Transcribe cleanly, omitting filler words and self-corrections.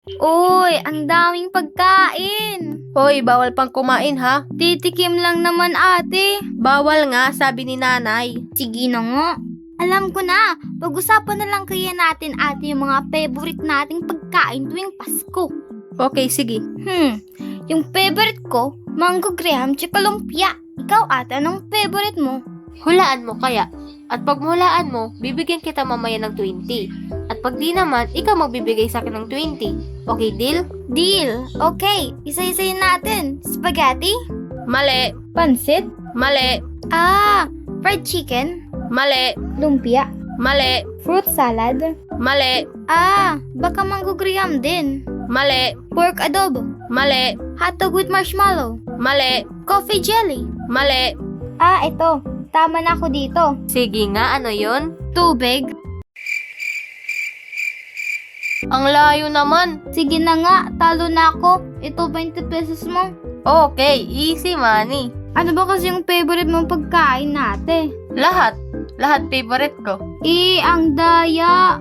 Uy, ang daming pagkain. Hoy, bawal pang kumain ha. Titikim lang naman ate. Bawal nga, sabi ni nanay. Sige na nga. Alam ko na, pag-usapan na lang kaya natin ate yung mga favorite nating pagkain tuwing Pasko. Okay, sige. Yung favorite ko, mango graham tsaka lumpia. Ikaw ate, anong favorite mo? Hulaan mo kaya. At pag hulaan mo, bibigyan kita mamaya ng 20. At pag di naman, ikaw magbibigay sa akin ng 20. Okay, deal? Deal! Okay, isa-isayin natin. Spaghetti? Mali. Pansit? Mali. Fried chicken? Mali. Lumpia? Mali. Fruit salad? Mali. Baka mango graham din. Mali. Pork adobo? Mali. Hotdog with marshmallow? Mali. Coffee jelly? Mali. Ito. Tama na ako dito. Sige nga, ano yon? Tubig? Ang layo naman. Sige na nga, talo na ako. Ito 20 pesos mo. Okay, easy money. Ano ba kasi yung favorite mong pagkain nate? Lahat. Lahat favorite ko. Ang daya.